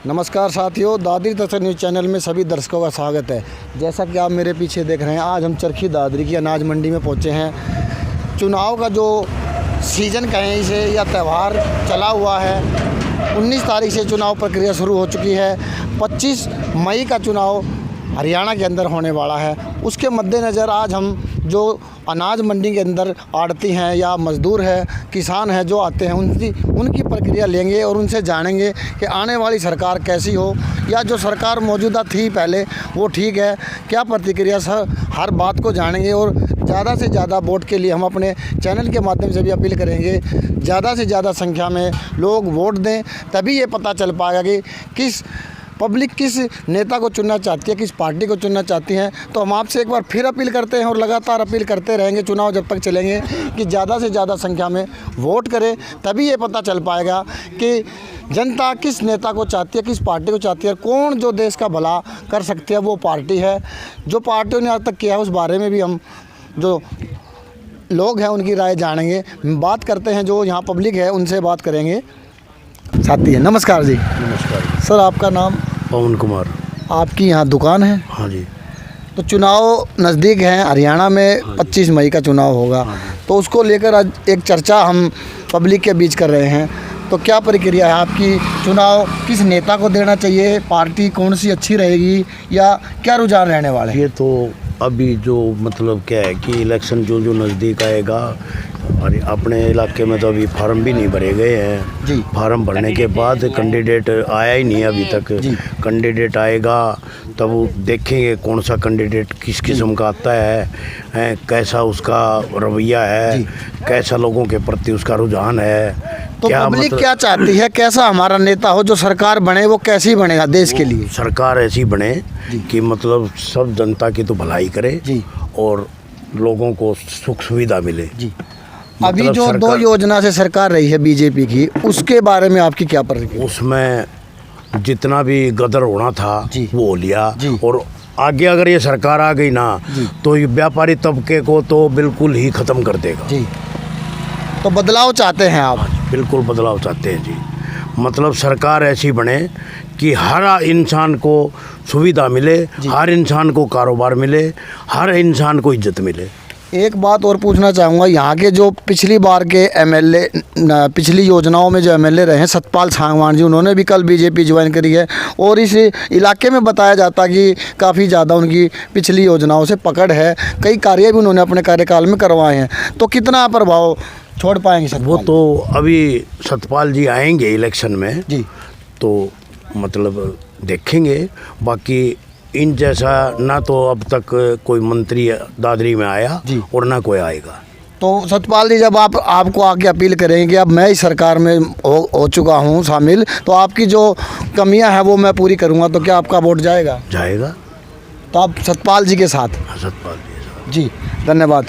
नमस्कार साथियों, दादरी तथा न्यूज़ चैनल में सभी दर्शकों का स्वागत है। जैसा कि आप मेरे पीछे देख रहे हैं, आज हम चरखी दादरी की अनाज मंडी में पहुंचे हैं। चुनाव का जो सीज़न कहें इसे या त्यौहार चला हुआ है। 19 तारीख से चुनाव प्रक्रिया शुरू हो चुकी है। 25 मई का चुनाव हरियाणा के अंदर होने वाला है। उसके मद्देनज़र आज हम जो अनाज मंडी के अंदर आड़ती हैं या मज़दूर है, किसान हैं जो आते हैं, उनकी प्रक्रिया लेंगे और उनसे जानेंगे कि आने वाली सरकार कैसी हो या जो सरकार मौजूदा थी पहले वो ठीक है, क्या प्रतिक्रिया। हर बात को जानेंगे और ज़्यादा से ज़्यादा वोट के लिए हम अपने चैनल के माध्यम से भी अपील करेंगे, ज़्यादा से ज़्यादा संख्या में लोग वोट दें। तभी ये पता चल पाएगा कि पब्लिक किस नेता को चुनना चाहती है, किस पार्टी को चुनना चाहती है। तो हम आपसे एक बार फिर अपील करते हैं और लगातार अपील करते रहेंगे चुनाव जब तक चलेंगे कि ज़्यादा से ज़्यादा संख्या में वोट करें। तभी ये पता चल पाएगा कि जनता किस नेता को चाहती है, किस पार्टी को चाहती है, कौन जो देश का भला कर सकती है वो पार्टी है। जो पार्टियों ने आज तक किया है उस बारे में भी हम जो लोग हैं उनकी राय जानेंगे। बात करते हैं जो यहाँ पब्लिक है उनसे बात करेंगे। साथी है, नमस्कार जी। नमस्कार सर, आपका नाम? पवन कुमार। आपकी यहाँ दुकान है? हाँ जी। तो चुनाव नज़दीक है, हरियाणा में 25 मई का चुनाव होगा, तो उसको लेकर आज एक चर्चा हम पब्लिक के बीच कर रहे हैं। तो क्या प्रक्रिया है आपकी? चुनाव किस नेता को देना चाहिए, पार्टी कौन सी अच्छी रहेगी या क्या रुझान रहने वाले हैं? ये तो अभी जो मतलब क्या है कि इलेक्शन जो नज़दीक आएगा, और अपने इलाके में तो अभी फार्म भी नहीं भरे गए हैं जी। फार्म भरने के बाद कैंडिडेट आया ही नहीं अभी तक जी। कैंडिडेट आएगा तब वो देखेंगे कौन सा कैंडिडेट किस किस्म का आता है, कैसा उसका रवैया है, कैसा लोगों के प्रति उसका रुझान है। तो पब्लिक क्या चाहती है, कैसा हमारा नेता हो, जो सरकार बने वो कैसी बनेगा देश के लिए? सरकार ऐसी बने कि मतलब सब जनता की तो भलाई करे जी। और लोगों को सुख सुविधा मिले जी। अभी जो 2 योजना से सरकार रही है बीजेपी की, उसके बारे में आपकी क्या प्रतिक्रिया? उसमें जितना भी गदर होना था वो हो लिया। और आगे अगर ये सरकार आ गई ना तो ये व्यापारी तबके को तो बिल्कुल ही ख़त्म कर देगा जी। तो बदलाव चाहते हैं आप? बिल्कुल बदलाव चाहते हैं जी। मतलब सरकार ऐसी बने कि हर इंसान को सुविधा मिले, हर इंसान को कारोबार मिले, हर इंसान को इज्जत मिले। एक बात और पूछना चाहूँगा, यहाँ के जो पिछली बार के एमएलए, पिछली योजनाओं में जो एमएलए रहे हैं सतपाल सांगवान जी, उन्होंने भी कल बीजेपी ज्वाइन करी है और इस इलाके में बताया जाता कि काफ़ी ज़्यादा उनकी पिछली योजनाओं से पकड़ है, कई कार्य भी उन्होंने अपने कार्यकाल में करवाए हैं। तो कितना प्रभाव छोड़ पाएंगे सतपाल? वो तो अभी सतपाल जी आएंगे इलेक्शन में जी, तो मतलब देखेंगे। बाकी इन जैसा ना तो अब तक कोई मंत्री दादरी में आया और ना कोई आएगा। तो सतपाल जी, जब आपको आके अपील करेंगे कि अब मैं इस सरकार में हो चुका हूँ शामिल, तो आपकी जो कमियां हैं वो मैं पूरी करूँगा, तो क्या आपका वोट जाएगा? जाएगा। तो आप सतपाल जी के साथ? सतपाल जी के साथ। जी, धन्यवाद।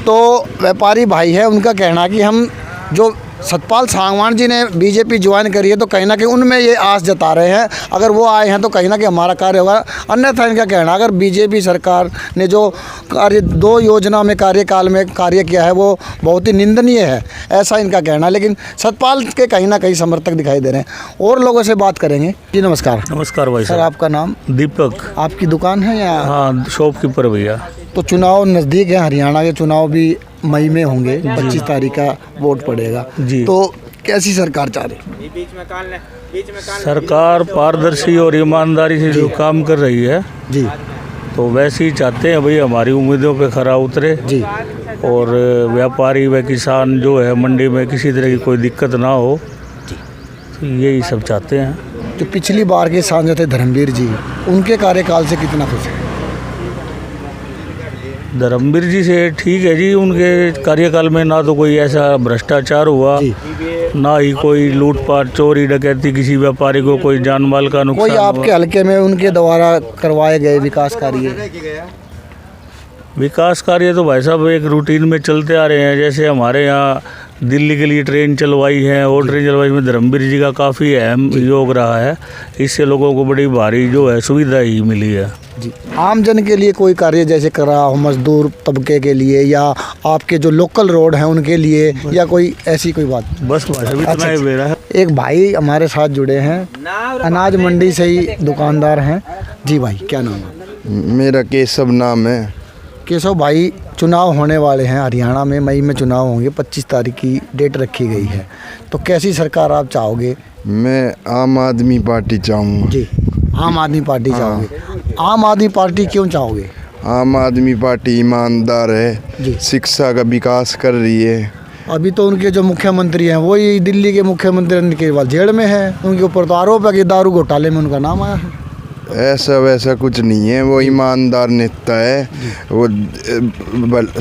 तो व्यापारी भाई है, उनका कहना कि हम जो सतपाल सांगवान जी ने बीजेपी ज्वाइन करी है तो कहीं ना कहीं उनमें ये आस जता रहे हैं, अगर वो आए हैं तो कहीं ना कहीं हमारा कार्य होगा। अन्यथा इनका कहना, अगर बीजेपी सरकार ने जो कार्य 2 योजना में कार्यकाल में कार्य किया है वो बहुत ही निंदनीय है, ऐसा इनका कहना। लेकिन सतपाल के कहीं ना कहीं समर्थक दिखाई दे रहे हैं। और लोगों से बात करेंगे। जी नमस्कार। नमस्कार भाई सर, आपका नाम? दीपक। आपकी दुकान है या? हाँ, शॉपकीपर भैया। तो चुनाव नज़दीक है, हरियाणा के चुनाव भी मई में होंगे, 25 तारीख का वोट पड़ेगा जी। तो कैसी सरकार चाह रही? सरकार पारदर्शी और ईमानदारी से जो काम कर रही है जी, तो वैसे ही चाहते हैं भाई हमारी उम्मीदों पे खरा उतरे जी। और व्यापारी व किसान जो है मंडी में किसी तरह की कोई दिक्कत ना हो, तो यही सब चाहते हैं। जो पिछली बार के सांसद थे धर्मवीर जी, उनके कार्यकाल से कितना खुश है? धर्मवीर जी से ठीक है जी, उनके कार्यकाल में ना तो कोई ऐसा भ्रष्टाचार हुआ, ना ही कोई लूटपाट चोरी डकैती किसी व्यापारी को कोई जान माल का नुकसान। कोई आपके हल्के में उनके द्वारा करवाए गए विकास कार्य? विकास कार्य तो भाई साहब एक रूटीन में चलते आ रहे हैं। जैसे हमारे यहाँ दिल्ली के लिए ट्रेन चलवाई है, और ट्रेन चलवाई में धर्मवीर जी का काफ़ी अहम योग रहा है। इससे लोगों को बड़ी भारी जो है सुविधा ही मिली है। जी, आम जन के लिए कोई कार्य जैसे करा हो, मजदूर तबके के लिए या आपके जो लोकल रोड हैं उनके लिए, या कोई ऐसी कोई बात? बस इतना ही मेरा है। एक भाई हमारे साथ जुड़े हैं, अनाज मंडी से ही दुकानदार हैं। जी भाई, क्या नाम है? मेरा केशव नाम है। केशव भाई, चुनाव होने वाले हैं हरियाणा में, मई में चुनाव होंगे, 25 तारीख की डेट रखी गई है, तो कैसी सरकार आप चाहोगे? मैं आम आदमी पार्टी चाहूँगा। जी, आम आदमी पार्टी चाहोगे। आम आदमी पार्टी क्यों चाहोगे? आम आदमी पार्टी ईमानदार है जी। शिक्षा का विकास कर रही है। अभी तो उनके जो मुख्यमंत्री हैं वही दिल्ली के मुख्यमंत्री उनके बाद जेल में है, उनके ऊपर तो आरोप है कि दारू घोटाले में उनका नाम आया है। ऐसा वैसा कुछ नहीं है, वो ईमानदार नेता है, वो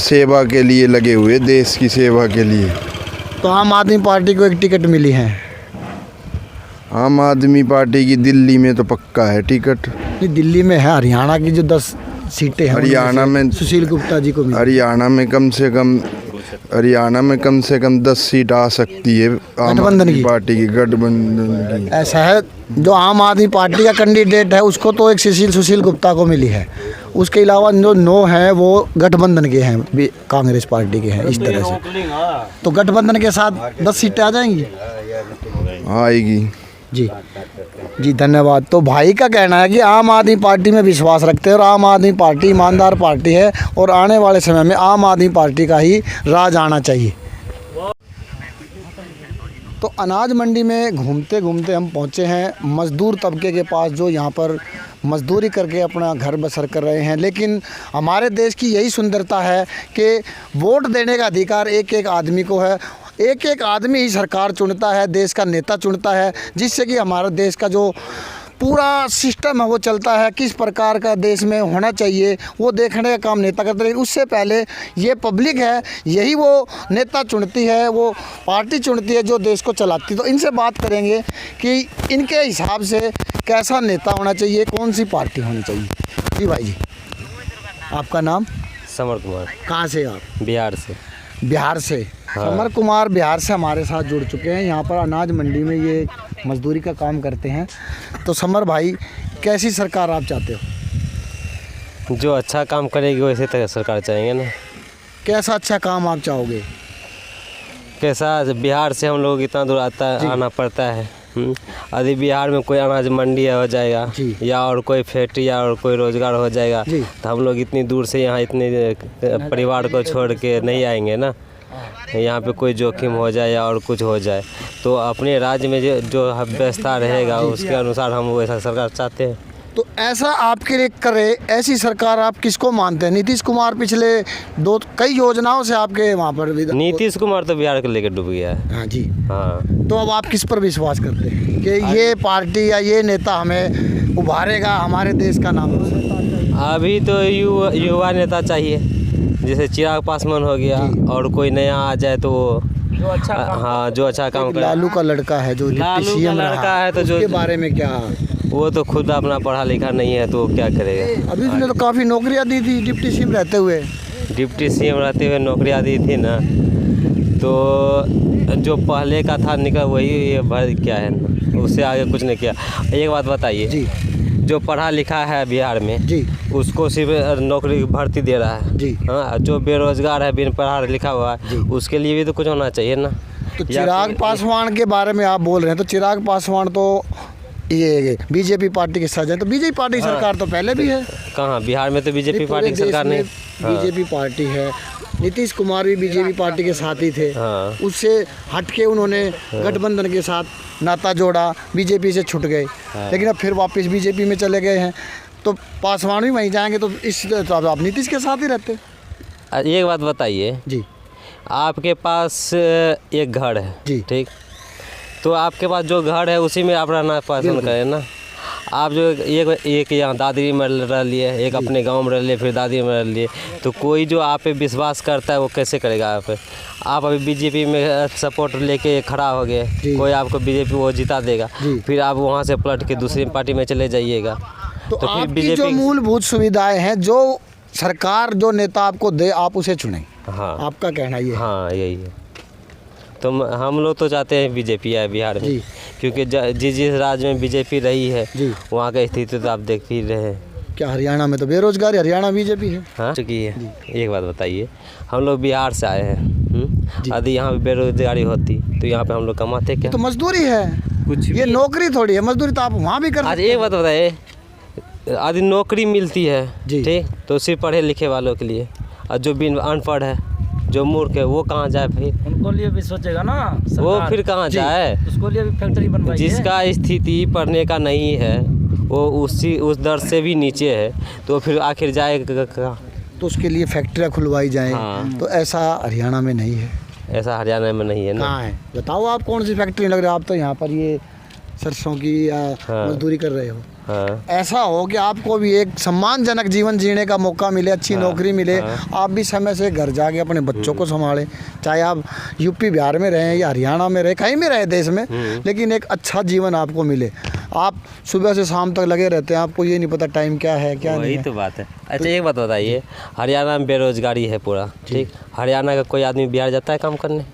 सेवा के लिए लगे हुए, देश की सेवा के लिए। तो आम आदमी पार्टी को एक टिकट मिली है। आम आदमी पार्टी की दिल्ली में तो पक्का है टिकट। नहीं, दिल्ली में है, हरियाणा की जो 10 सीटें हैं हरियाणा उनमें से में सुशील गुप्ता जी को मिली। हरियाणा में कम से कम 10 सीट आ सकती है आम गठबंधन आदमी की? पार्टी की, गठबंधन की। ऐसा है, जो आम आदमी पार्टी का कैंडिडेट है उसको तो एक सुशील गुप्ता को मिली है, उसके अलावा जो 9 हैं वो गठबंधन के हैं, कांग्रेस पार्टी के हैं। इस तरह से तो गठबंधन के साथ 10 सीटें आ जाएंगी। आएगी। जी जी, धन्यवाद। तो भाई का कहना है कि आम आदमी पार्टी में विश्वास रखते हैं और आम आदमी पार्टी ईमानदार पार्टी है और आने वाले समय में आम आदमी पार्टी का ही राज आना चाहिए। तो अनाज मंडी में घूमते घूमते हम पहुंचे हैं मज़दूर तबके के पास, जो यहाँ पर मज़दूरी करके अपना घर बसर कर रहे हैं। लेकिन हमारे देश की यही सुंदरता है कि वोट देने का अधिकार एक एक आदमी को है, एक एक आदमी ही सरकार चुनता है, देश का नेता चुनता है, जिससे कि हमारा देश का जो पूरा सिस्टम है वो चलता है। किस प्रकार का देश में होना चाहिए वो देखने का काम नेता करते हैं, लेकिन उससे पहले ये पब्लिक है, यही वो नेता चुनती है, वो पार्टी चुनती है जो देश को चलाती है। तो इनसे बात करेंगे कि इनके हिसाब से कैसा नेता होना चाहिए, कौन सी पार्टी होनी चाहिए। जी भाई जी, आपका नाम? समर कुमार। कहाँ से आप? बिहार से। बिहार से? हाँ। समर कुमार बिहार से हमारे साथ जुड़ चुके हैं, यहाँ पर अनाज मंडी में ये मजदूरी का काम करते हैं। तो समर भाई, कैसी सरकार आप चाहते हो? जो अच्छा काम करेगी वैसे तो सरकार चाहेंगे ना। कैसा अच्छा काम आप चाहोगे? कैसा, बिहार से हम लोग इतना दूर आना पड़ता है। यदि बिहार में कोई अनाज मंडी हो जाएगा या और कोई फैक्ट्री या और कोई रोजगार हो जाएगा तो हम लोग इतनी दूर से यहाँ इतने परिवार को छोड़ के नहीं आएंगे ना। यहाँ पे कोई जोखिम हो जाए या और कुछ हो जाए तो अपने राज्य में जो व्यवस्था रहेगा उसके अनुसार हम वैसा सरकार चाहते हैं। तो ऐसा आपके लिए करे, ऐसी सरकार आप किसको मानते हैं? नीतीश कुमार पिछले कई योजनाओं से आपके वहाँ पर नीतीश कुमार तो बिहार को लेकर डूब गया है। हाँ जी। हाँ, तो अब आप किस पर विश्वास करते हैं कि ये पार्टी या ये नेता हमें उभारेगा, हमारे देश का नाम? अभी तो युवा नेता चाहिए, जैसे चिराग पासवान हो गया, और कोई नया आ जाए तो जो अच्छा काम करे। लालू का लड़का है जो डिप्टी सीएम रहा है, तो उसके बारे में क्या? वो तो खुद अपना पढ़ा लिखा नहीं है तो क्या करेगा। अभी उसने तो काफ़ी नौकरियां दी थी डिप्टी सीएम रहते हुए। डिप्टी सीएम रहते हुए नौकरियां दी थी ना, तो जो पहले का था निकल वही ये भर क्या है ना, उससे आगे कुछ नहीं किया। एक बात बताइए जी, जो पढ़ा लिखा है बिहार में जी उसको सिर्फ नौकरी भर्ती दे रहा है जी। हाँ, जो बेरोजगार है बिन पढ़ा लिखा हुआ है उसके लिए भी तो कुछ होना चाहिए ना। तो चिराग पासवान के बारे में आप बोल रहे हैं, तो चिराग पासवान तो ये बीजेपी पार्टी के साथ है, तो बीजेपी पार्टी की सरकार तो पहले भी है। कहाँ, बिहार में तो बीजेपी पार्टी की सरकार नहीं। बीजेपी पार्टी है, नीतीश कुमार भी बीजेपी पार्टी के साथ ही थे। हाँ। उससे हटके उन्होंने गठबंधन के साथ नाता जोड़ा, बीजेपी से छूट गए, लेकिन अब फिर वापस बीजेपी में चले गए हैं। तो पासवान भी वहीं जाएंगे, तो तो आप नीतीश के साथ ही रहते। एक बात बताइए जी, आपके पास एक घर है जी, ठीक, तो आपके पास जो घर है उसी में आप रहना पसंद करें ना। आप जो एक यहाँ दादरी में रह लिए, एक अपने गांव में रह लिए, फिर दादरी में रह लिए, तो कोई जो आप पे विश्वास करता है वो कैसे करेगा आप पे? आप अभी बीजेपी में सपोर्ट लेके खड़ा हो गए, कोई आपको बीजेपी वो जिता देगा, फिर आप वहाँ से पलट के दूसरी पार्टी में चले जाइएगा। तो फिर बीजेपी जो मूलभूत सुविधाएं हैं, जो सरकार जो नेता आपको दे, आप उसे चुनें। हाँ, आपका कहना ये है? हाँ, यही है। तो हम लोग तो चाहते हैं बीजेपी आए बिहार में, क्योंकि जिस राज्य में बीजेपी रही है वहाँ का स्थिति तो आप देख ही रहे हैं। क्या हरियाणा में तो बेरोजगारी, हरियाणा बीजेपी है। हाँ चुकी है। एक बात बताइए, हम लोग बिहार से आए हैं, यदि यहाँ पे बेरोजगारी होती तो यहाँ पे हम लोग कमाते क्या? तो मजदूरी है, कुछ ये नौकरी थोड़ी है, मजदूरी तो आप वहाँ भी कर आज सकते एक बात बताइए, यदि नौकरी मिलती है जी। ठीक, तो सिर्फ पढ़े लिखे वालों के लिए, और जो बिन अनपढ़ है, जो मूर्ख है, वो कहाँ जाए फिर? उनको लिए भी सोचेगा ना सरकार, वो फिर कहाँ जाए? उसको लिए भी फैक्ट्री बनवाई है। जिसका स्थिति पढ़ने का नहीं है, वो उस दर से भी नीचे है, तो फिर आखिर जाएगा कहाँ? तो उसके लिए फैक्ट्रियाँ खुलवाई जाएं। हाँ। तो ऐसा हरियाणा में नहीं है। ऐसा हरियाणा में नहीं है ना। कहाँ है बताओ, आप कौन सी फैक्ट्री लग रही है? आप तो यहाँ पर ये सरसों की मजदूरी कर रहे हो। हाँ। ऐसा हो कि आपको भी एक सम्मानजनक जीवन जीने का मौका मिले, अच्छी नौकरी मिले, आप भी समय से घर जाके अपने बच्चों को संभालें, चाहे आप यूपी बिहार में रहें या हरियाणा में रहें, कहीं भी रहें देश में, लेकिन एक अच्छा जीवन आपको मिले। आप सुबह से शाम तक लगे रहते हैं, आपको ये नहीं पता टाइम क्या है क्या नहीं वही है। तो बात है। अच्छा एक बात बताइए, हरियाणा में बेरोजगारी है पूरा, ठीक, हरियाणा का कोई आदमी बिहार जाता है काम करने?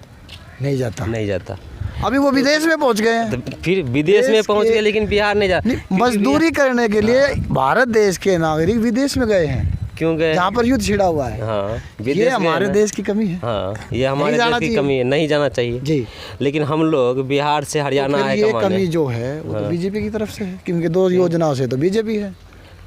नहीं जाता। नहीं जाता। अभी वो विदेश में पहुंच गए हैं। तो फिर विदेश में पहुंच गए, लेकिन बिहार नहीं जा। मजदूरी करने के लिए भारत देश के नागरिक विदेश में गए हैं, क्यों गए? जहाँ पर युद्ध छिड़ा हुआ है। हाँ, ये हमारे देश की कमी है। हाँ, ये हमारे जाना देश की चाहिए। कमी है, नहीं जाना चाहिए जी। लेकिन हम लोग बिहार से हरियाणा तो आए फिर ये कमाने। कमी जो है वो तो बीजेपी की तरफ से है, क्योंकि 2 योजनाओं से तो बीजेपी है।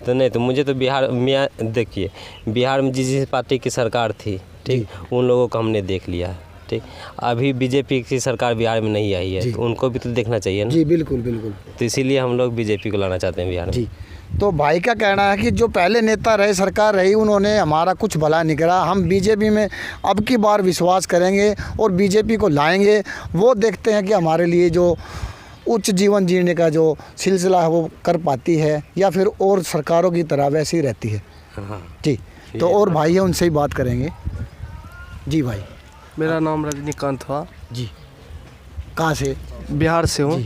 तो नहीं, तो मुझे तो बिहार में देखिए, बिहार में जिस पार्टी की सरकार थी, ठीक, उन लोगों को हमने देख लिया है, ठीक। अभी बीजेपी की सरकार बिहार में नहीं आई है, तो उनको भी तो देखना चाहिए ना। जी बिल्कुल बिल्कुल। तो इसीलिए हम लोग बीजेपी को लाना चाहते हैं बिहार में। जी, तो भाई का कहना है कि जो पहले नेता रहे, सरकार रही, उन्होंने हमारा कुछ भला नहीं करा। हम बीजेपी में अब की बार विश्वास करेंगे और बीजेपी को लाएंगे। वो देखते हैं कि हमारे लिए जो उच्च जीवन जीने का जो सिलसिला है वो कर पाती है, या फिर और सरकारों की तरह वैसी ही रहती है। हाँ। जी, तो और भाई है, उनसे ही बात करेंगे। जी भाई, मेरा नाम रजनीकांत हुआ जी, कहाँ से? बिहार से हूँ।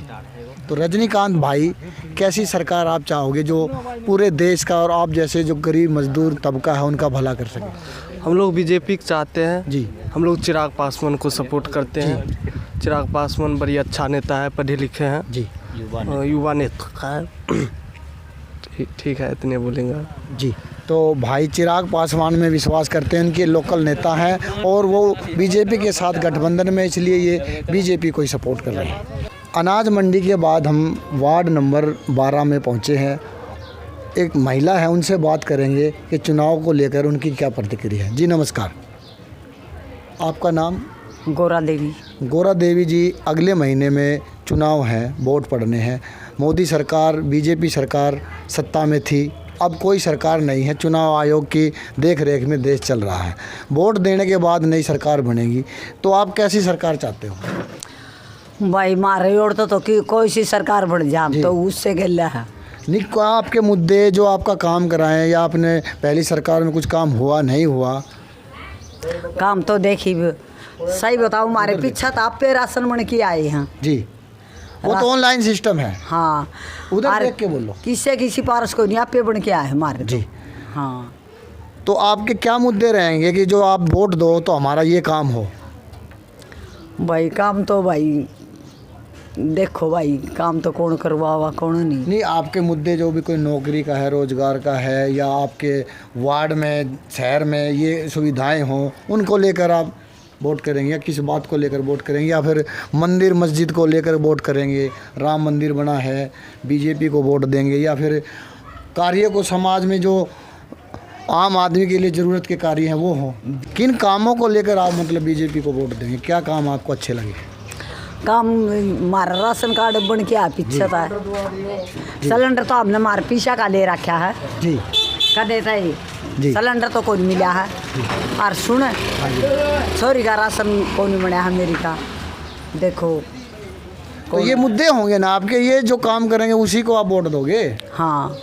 तो रजनीकांत भाई, कैसी सरकार आप चाहोगे जो पूरे देश का और आप जैसे जो गरीब मजदूर तबका है उनका भला कर सके? हम लोग बीजेपी चाहते हैं जी। हम लोग चिराग पासवान को सपोर्ट करते हैं। चिराग पासवान बड़ी अच्छा नेता है, पढ़े लिखे हैं जी, युवा नेता है। ठीक है, इतने बोलेंगे जी। तो भाई चिराग पासवान में विश्वास करते हैं, उनके लोकल नेता हैं और वो बीजेपी के साथ गठबंधन में, इसलिए ये बीजेपी को ही सपोर्ट कर रहे हैं। अनाज मंडी के बाद हम वार्ड नंबर 12 में पहुंचे हैं। एक महिला है, उनसे बात करेंगे कि चुनाव को लेकर उनकी क्या प्रतिक्रिया है। जी नमस्कार, आपका नाम? गोरा देवी। गोरा देवी जी, अगले महीने में चुनाव हैं, वोट पड़ने हैं। मोदी सरकार, बीजेपी सरकार सत्ता में थी, अब कोई सरकार नहीं है, चुनाव आयोग की देख रेख में देश चल रहा है। वोट देने के बाद नई सरकार बनेगी, तो आप कैसी सरकार चाहते हो? भाई मारे ओर तो कि कोई सी सरकार बढ़ जाए तो उससे गला है। नहीं, आपके मुद्दे जो आपका काम कराएं, या आपने पहली सरकार में कुछ काम हुआ नहीं हुआ? काम तो देखी सही बताओ, हमारे पीछे तो आप पे राशन बन के आए हैं जी, वो तो ऑनलाइन सिस्टम है। हाँ, उधर देख के बोलो। किससे किसी पारस को नहीं, आप पे बन के आए हमारे जी। हाँ, तो आपके क्या मुद्दे रहेंगे कि जो आप वोट दो तो हमारा ये काम हो? भाई काम तो भाई देखो भाई, काम तो कौन करवावा कौन नहीं। नहीं, आपके मुद्दे जो भी कोई नौकरी का है, रोजगार का है, या आपके वार्ड में, शहर में ये सुविधाएं हों, उनको लेकर आप वोट करेंगे, या किस बात को लेकर वोट करेंगे, या फिर मंदिर मस्जिद को लेकर वोट करेंगे? राम मंदिर बना है, बीजेपी को वोट देंगे, या फिर कार्य को समाज में जो आम आदमी के लिए ज़रूरत के कार्य हैं वो हों? किन कामों को लेकर आप मतलब बीजेपी को वोट देंगे? क्या काम आपको अच्छे लगे? काम हमारा राशन कार्ड बन के आ पीछे था, सिलेंडर तो हमने हमारे पीछा का ले रखा है जी, का देता है जी। सिलेंडर तो कौन मिला है, और सुन छोरी का राशन कौन बना है मेरी का, देखो। तो ये मुद्दे होंगे ना आपके, ये जो काम करेंगे उसी को आप वोट दोगे? हाँ,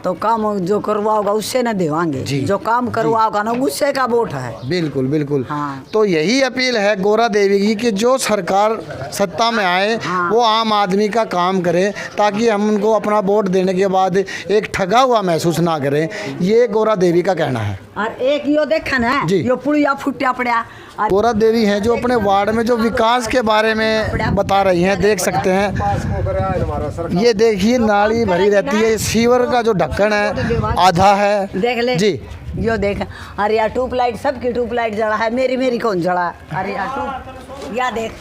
तो काम जो करवाओगा उससे न देवांगे, जी। जो काम करवाओगा ना उससे का वोट है। बिल्कुल बिल्कुल। हाँ। तो यही अपील है गोरा देवी की कि जो सरकार सत्ता में आए वो आम आदमी का काम करे, ताकि हम उनको अपना वोट देने के बाद एक ठगा हुआ महसूस ना करें। ये गोरा देवी का कहना है। और एक यो देखा ना, जी। यो पुड़िया फुटिया पड़ा गौरा देवी हैं जो अपने वार्ड में जो विकास के बारे में बता रही हैं, देख सकते हैं। ये देखिए नाली भरी रहती है, सीवर का जो ढक्कन है आधा है। देख ले जी, यो देख, अरे यार ट्यूबलाइट, सबकी ट्यूबलाइट जला है, मेरी कौन जला? अरे यार ट्यूब, या देख।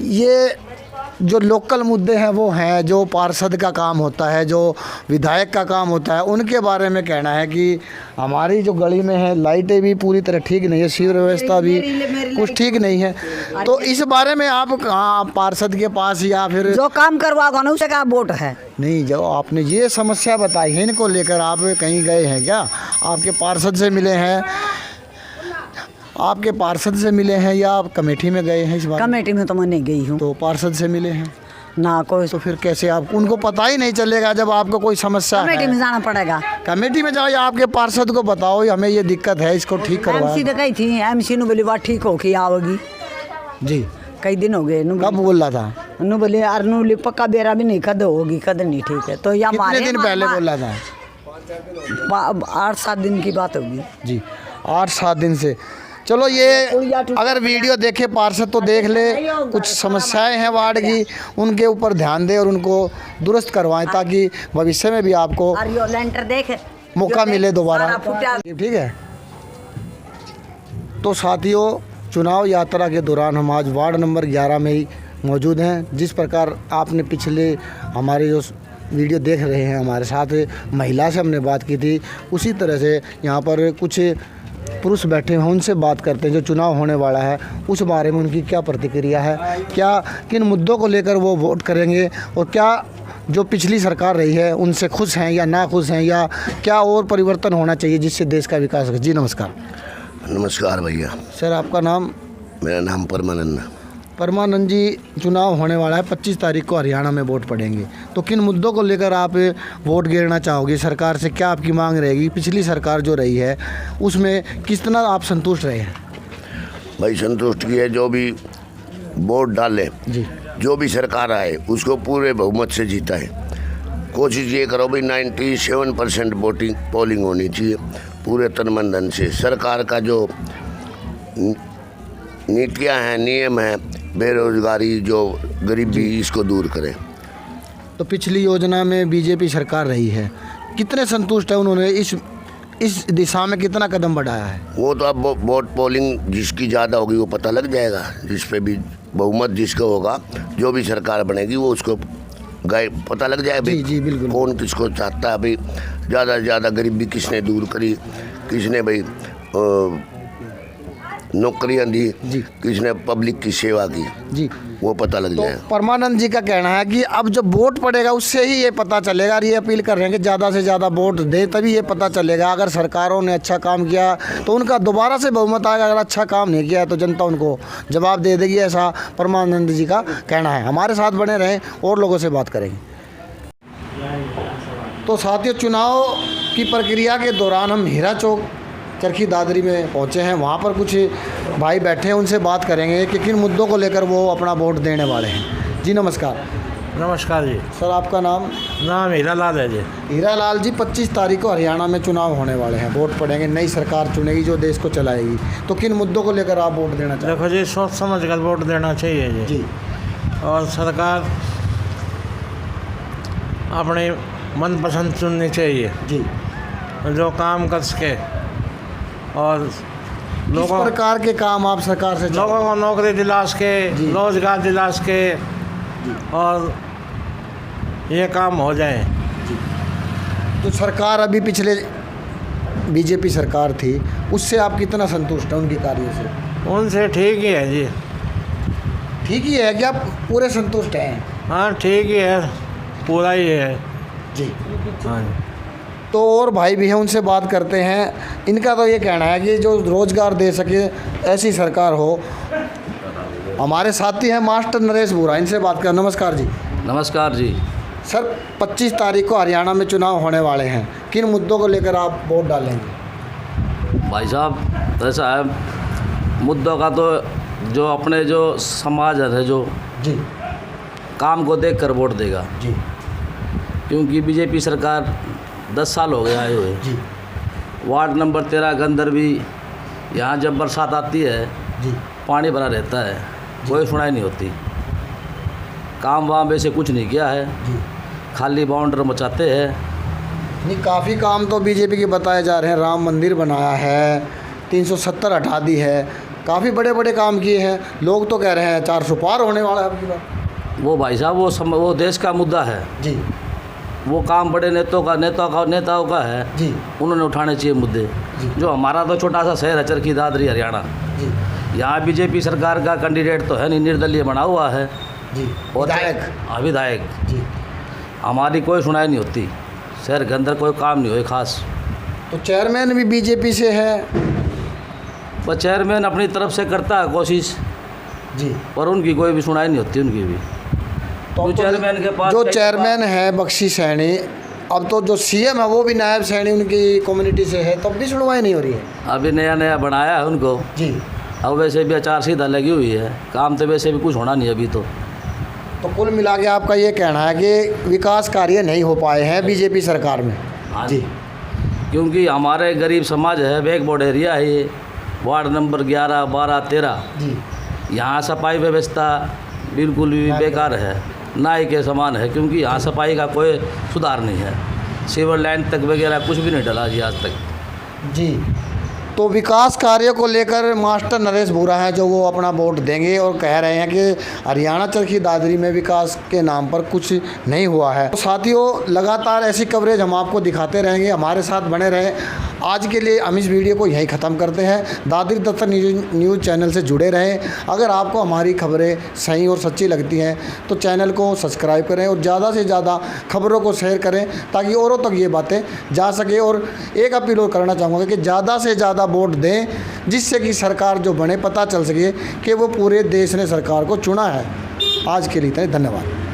ये जो लोकल मुद्दे हैं वो हैं, जो पार्षद का काम होता है, जो विधायक का काम होता है, उनके बारे में कहना है कि हमारी जो गली में है लाइटें भी पूरी तरह ठीक नहीं है, सीवर व्यवस्था भी कुछ ठीक नहीं है। तो इस बारे में आप कहाँ पार्षद के पास या फिर जो काम करवाओगा ना उसे का वोट है? नहीं, जो आपने ये समस्या बताई है इनको लेकर आप कहीं गए हैं क्या? आपके पार्षद से मिले हैं, आपके पार्षद से मिले हैं या आप कमेटी में गए हैं? इस बार कमेटी में तो मैं नहीं गई हूँ। तो पार्षद से मिले हैं ना कोई, तो फिर कैसे आप उनको पता ही नहीं चलेगा जब आपको कोई समस्या कमेटी है? में जाना पड़ेगा। कमेटी में जाओ या आपके पार्षद को बताओ हमें ये दिक्कत है, इसको ठीक करवाओ। एमसी ने कही थी, एमसी ने बोली बात ठीक हो कि आओगी। जी, कई दिन हो गए। कब बोल रहा था? नु बोले यार नु पक्का बेरा भी नहीं, कद होगी कद नहीं, ठीक है। तो या कितने दिन पहले बोल रहा था? 8-7 दिन की बात होगी जी, 8-7 दिन से। चलो, ये अगर वीडियो देखे पार्षद तो देख ले, कुछ समस्याएं हैं वार्ड की, उनके ऊपर ध्यान दे और उनको दुरुस्त करवाएं ताकि भविष्य में भी आपको लेंटर देख मौका मिले दोबारा। ठीक है। तो साथियों, चुनाव यात्रा के दौरान हम आज वार्ड नंबर 11 में ही मौजूद हैं। जिस प्रकार आपने पिछले हमारे जो वीडियो देख रहे हैं, हमारे साथ महिला से हमने बात की थी, उसी तरह से यहाँ पर कुछ पुरुष बैठे हैं, उनसे बात करते हैं जो चुनाव होने वाला है उस बारे में उनकी क्या प्रतिक्रिया है, क्या किन मुद्दों को लेकर वो वोट करेंगे और क्या जो पिछली सरकार रही है उनसे खुश हैं या ना खुश हैं, या क्या और परिवर्तन होना चाहिए जिससे देश का विकास हो। जी नमस्कार। नमस्कार भैया। सर, आपका नाम? मेरा नाम परमानंद। परमानंद जी, चुनाव होने वाला है, 25 तारीख को हरियाणा में वोट पड़ेंगे, तो किन मुद्दों को लेकर आप वोट गिरना चाहोगे? सरकार से क्या आपकी मांग रहेगी? पिछली सरकार जो रही है उसमें कितना आप संतुष्ट रहे हैं? भाई संतुष्ट की है, जो भी वोट डाले जी, जो भी सरकार आए उसको पूरे बहुमत से जीता है। कोशिश ये करो भाई 97% पोलिंग होनी चाहिए पूरे तन मन धन से। सरकार का जो नीतियाँ हैं, नियम हैं, बेरोजगारी, जो गरीबी, इसको दूर करें। तो पिछली योजना में बीजेपी सरकार रही है, कितने संतुष्ट है उन्होंने? इस दिशा में कितना कदम बढ़ाया है? वो तो अब वोट पोलिंग जिसकी ज़्यादा होगी वो पता लग जाएगा, जिस पे भी बहुमत जिसका होगा, जो भी सरकार बनेगी वो उसको पता लग जाएगा भाई। जी, बिल्कुल। कौन किसको चाहता है भाई, ज़्यादा से ज़्यादा गरीबी किसने दूर करी, किसने भाई नौकरियां दी, किसने पब्लिक की सेवा की, जी, वो पता लग जाए। परमानंद जी का कहना है कि अब जब वोट पड़ेगा उससे ही ये पता चलेगा, और ये अपील कर रहे हैं कि ज़्यादा से ज़्यादा वोट दे, तभी ये पता चलेगा। अगर सरकारों ने अच्छा काम किया तो उनका दोबारा से बहुमत आएगा, अगर अच्छा काम नहीं किया तो जनता उनको जवाब दे देगी, ऐसा परमानंद जी का कहना है। हमारे साथ बने रहें और लोगों से बात करेंगे। तो साथियों, चुनाव की प्रक्रिया के दौरान हम हीरा चौक चरखी दादरी में पहुंचे हैं। वहां पर कुछ भाई बैठे हैं, उनसे बात करेंगे कि किन मुद्दों को लेकर वो अपना वोट देने वाले हैं। जी नमस्कार। नमस्कार जी। सर, आपका नाम? नाम हीरा लाल है जी। हीरा लाल जी, 25 तारीख को हरियाणा में चुनाव होने वाले हैं, वोट पड़ेंगे, नई सरकार चुनेगी जो देश को चलाएगी, तो किन मुद्दों को लेकर आप वोट देना चाहते हैं? देखो जी, सोच समझ कर वोट देना चाहिए जी। जी, और सरकार अपने मनपसंद चुननी चाहिए जी। जो काम कर सके और किस लोगों प्रकार के काम आप सरकार से चाहते हैं? लोगों को नौकरी दिला सके, रोजगार दिला सके और ये काम हो जाए। तो सरकार अभी पिछले बीजेपी सरकार थी, उससे आप कितना संतुष्ट हैं उनके कार्यों से? उनसे ठीक ही है जी। ठीक ही है क्या, पूरे संतुष्ट हैं? हाँ, ठीक ही है, पूरा ही है जी। हाँ। तो और भाई भी हैं, उनसे बात करते हैं। इनका तो ये कहना है कि जो रोज़गार दे सके ऐसी सरकार हो। हमारे साथी हैं मास्टर नरेश बुरा, इनसे बात कर। नमस्कार जी। नमस्कार जी। सर, 25 तारीख को हरियाणा में चुनाव होने वाले हैं, किन मुद्दों को लेकर आप वोट डालेंगे? भाई साहब, ऐसा है, मुद्दों का तो जो अपने जो समाज है जो जी काम को देख कर वोट देगा जी, क्योंकि बीजेपी सरकार 10 साल हो गए आए हुए जी वार्ड नंबर 13 के अंदर भी यहाँ जब बरसात आती है जी पानी भरा रहता है, कोई सुनाई नहीं होती। काम वाम वैसे कुछ नहीं किया है, खाली बाउंड्री मचाते हैं। नहीं, काफ़ी काम तो बीजेपी के बताए जा रहे हैं। राम मंदिर बनाया है, 370 हटा दी है, काफ़ी बड़े बड़े काम किए हैं। लोग तो कह रहे हैं 400 पार होने वाला है आपकी बात। वो भाई साहब वो देश का मुद्दा है जी, वो काम बड़े नेताओं का है जी, उन्होंने उठाने चाहिए मुद्दे। जो हमारा तो छोटा सा शहर है चरखी दादरी हरियाणा, जी, यहाँ बीजेपी सरकार का कैंडिडेट तो है नहीं, निर्दलीय बना हुआ है। जी, और विधायक जी। हमारी कोई सुनाई नहीं होती, शहर के अंदर कोई काम नहीं हुए खास। तो चेयरमैन भी बीजेपी से है। बस चेयरमैन अपनी तरफ से करता है कोशिश जी, पर उनकी कोई भी सुनाई नहीं होती उनकी भी। तो चेयरमैन के पास जो चेयरमैन है बख्शी सैनी, अब तो जो सीएम है वो भी नायब सैनी उनकी कम्युनिटी से है, तब भी सुनवाई नहीं हो रही है। अभी नया बनाया है उनको जी। अब वैसे भी आचारसंहिता लगी हुई है, काम तो वैसे भी कुछ होना नहीं अभी तो। तो कुल मिला के आपका ये कहना है कि विकास कार्य नहीं हो पाए हैं बीजेपी सरकार में। हाँ जी, क्योंकि हमारे गरीब समाज है, बैकवर्ड एरिया है ये, वार्ड नंबर 11, 12, 13 जी, यहाँ सफाई व्यवस्था बिल्कुल भी बेकार है, नाई के समान है। क्योंकि यहाँ सफाई का कोई सुधार नहीं है, सीवर लाइन तक वगैरह कुछ भी नहीं डला जी आज तक। जी। तो विकास कार्य को लेकर मास्टर नरेश भूरा हैं जो वो अपना वोट देंगे और कह रहे हैं कि हरियाणा चरखी दादरी में विकास के नाम पर कुछ नहीं हुआ है। तो साथियों, लगातार ऐसी कवरेज हम आपको दिखाते रहेंगे, हमारे साथ बने रहें। आज के लिए हम इस वीडियो को यहीं ख़त्म करते हैं। दादरी दस्तक न्यूज़ चैनल से जुड़े रहें। अगर आपको हमारी खबरें सही और सच्ची लगती हैं तो चैनल को सब्सक्राइब करें और ज़्यादा से ज़्यादा खबरों को शेयर करें ताकि औरों तक ये बातें जा सके। और एक अपील और करना चाहूँगा कि ज़्यादा से ज़्यादा वोट दें, जिससे कि सरकार जो बने पता चल सके कि वो पूरे देश ने सरकार को चुना है। आज के लिए इतना ही, धन्यवाद।